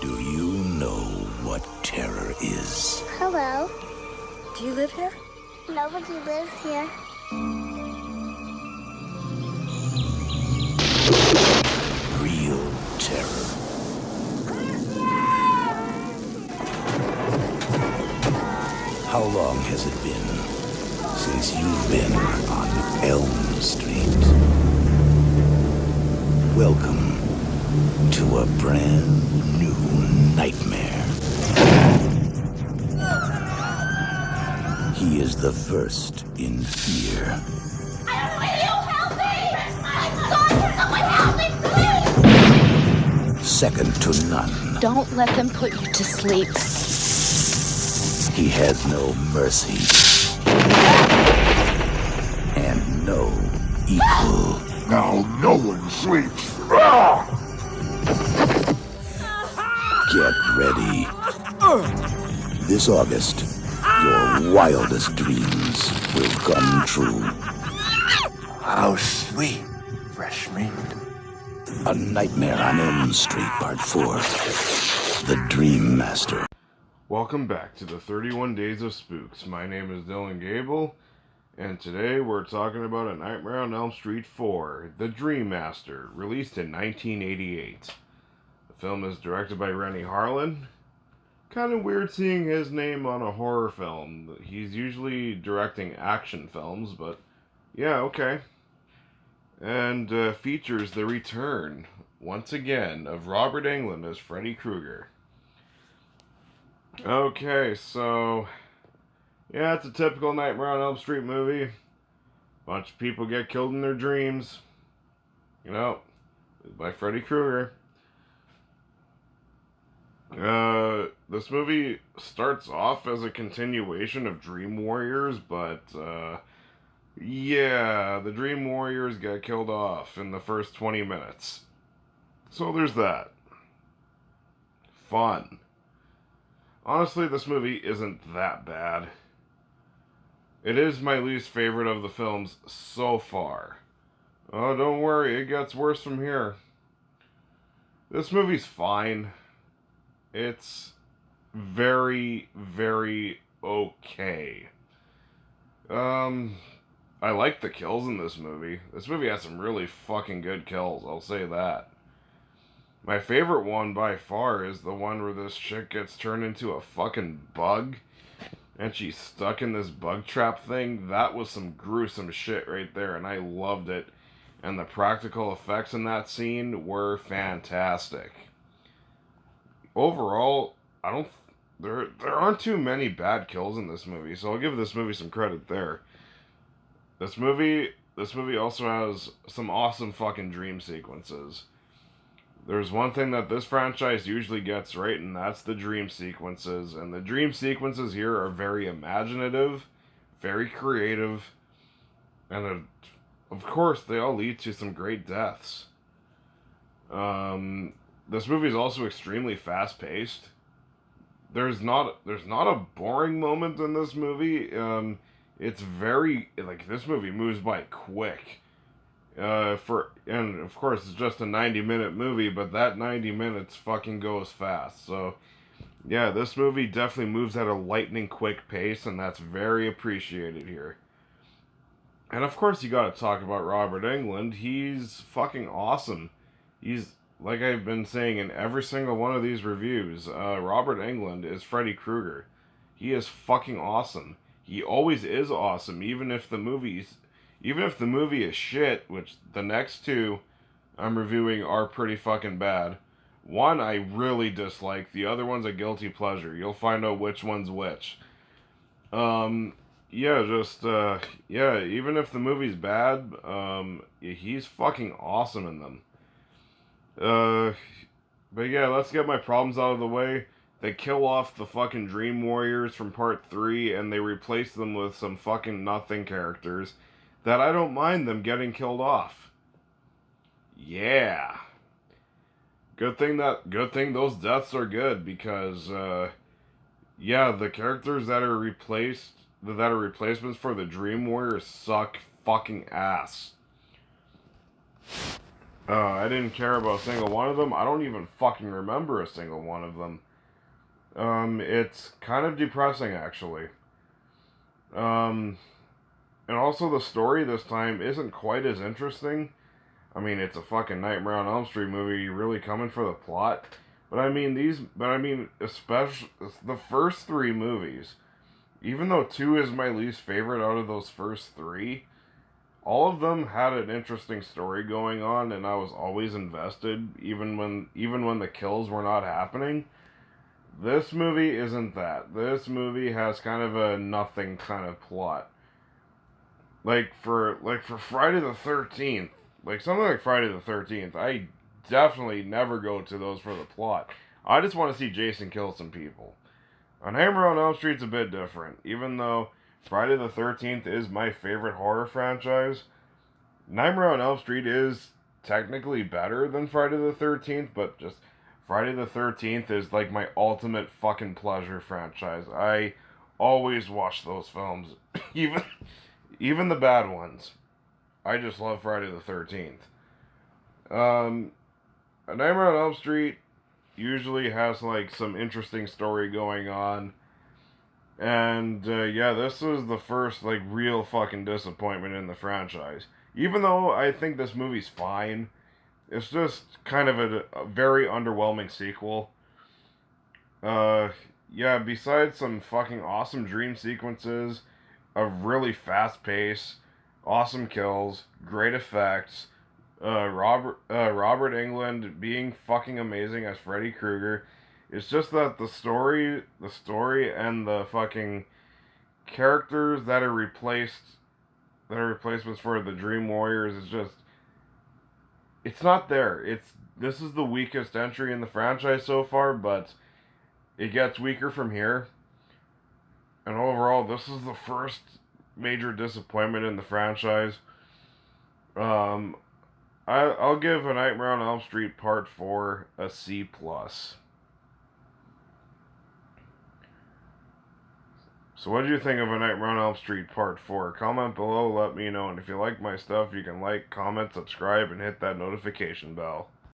Do you know what terror is? Hello. Do you live here? Nobody lives here. Real terror. How long has it been since you've been on Elm Street? Welcome to a brand new nightmare. He is the first in fear. Will you help me? My God, can someone help me, please? Second to none. Don't let them put you to sleep. He has no mercy. And no equal. Now no one sleeps. Get ready. This August, your wildest dreams will come true. How sweet, fresh meat. A Nightmare on Elm Street, Part 4. The Dream Master. Welcome back to the 31 Days of Spooks. My name is Dylan Goebel, and today we're talking about A Nightmare on Elm Street 4, The Dream Master, released in 1988. The film is directed by Renny Harlin. Kind of weird seeing his name on a horror film. He's usually directing action films, but yeah, okay. And features the return, once again, of Robert Englund as Freddy Krueger. Okay, so yeah, it's a typical Nightmare on Elm Street movie. Bunch of people get killed in their dreams. You know, by Freddy Krueger. This movie starts off as a continuation of Dream Warriors, but yeah, the Dream Warriors got killed off in the first 20 minutes. So there's that. Fun. Honestly, this movie isn't that bad. It is my least favorite of the films so far. Oh, don't worry, it gets worse from here. This movie's fine. It's very, very okay. I like the kills in this movie. This movie has some really fucking good kills, I'll say that. My favorite one by far is the one where this chick gets turned into a fucking bug and she's stuck in this bug trap thing. That was some gruesome shit right there, and I loved it. And the practical effects in that scene were fantastic. Overall, there aren't too many bad kills in this movie, so I'll give this movie some credit there. This movie also has some awesome fucking dream sequences. There's one thing that this franchise usually gets right, and that's the dream sequences. And the dream sequences here are very imaginative, very creative, and of course, they all lead to some great deaths. This movie is also extremely fast-paced. There's not a boring moment in this movie. It's very, like, this movie moves by quick. And of course it's just a 90-minute movie, but that 90 minutes fucking goes fast. So yeah, this movie definitely moves at a lightning quick pace, and that's very appreciated here. And of course you gotta talk about Robert Englund. He's fucking awesome. He's, like I've been saying in every single one of these reviews, Robert Englund is Freddy Krueger. He is fucking awesome. He always is awesome, even if the movie is shit, which the next two I'm reviewing are pretty fucking bad. One I really dislike, the other one's a guilty pleasure. You'll find out which one's which. Even if the movie's bad, he's fucking awesome in them. But yeah, let's get my problems out of the way. They kill off the fucking Dream Warriors from Part 3, and they replace them with some fucking nothing characters that I don't mind them getting killed off. Yeah. Good thing those deaths are good, because yeah, the characters that are replacements for the Dream Warriors suck fucking ass. I didn't care about a single one of them. I don't even fucking remember a single one of them. It's kind of depressing, actually. Um, and also the story this time isn't quite as interesting. I mean, it's a fucking Nightmare on Elm Street movie. You really coming for the plot? Especially the first three movies. Even though two is my least favorite out of those first three, all of them had an interesting story going on, and I was always invested, even when the kills were not happening. This movie isn't that. This movie has kind of a nothing kind of plot. Like for Friday the 13th, like something like Friday the 13th, I definitely never go to those for the plot. I just want to see Jason kill some people. On Nightmare on Elm Street's a bit different. Even though Friday the 13th is my favorite horror franchise, Nightmare on Elm Street is technically better than Friday the 13th, but just Friday the 13th is like my ultimate fucking pleasure franchise. I always watch those films, even even the bad ones. I just love Friday the 13th. Um, A Nightmare on Elm Street usually has like some interesting story going on. And yeah, this was the first like real fucking disappointment in the franchise. Even though I think this movie's fine, it's just kind of a very underwhelming sequel. Uh, yeah, besides some fucking awesome dream sequences, a really fast pace, awesome kills, great effects, Robert Englund being fucking amazing as Freddy Krueger. It's just that the story and the fucking characters that are replacements for the Dream Warriors is just, it's not there. This is the weakest entry in the franchise so far, but it gets weaker from here. And overall, this is the first major disappointment in the franchise. Um, I'll give A Nightmare on Elm Street Part 4 a C plus. So what did you think of A Nightmare on Elm Street Part 4? Comment below, let me know. And if you like my stuff, you can like, comment, subscribe, and hit that notification bell.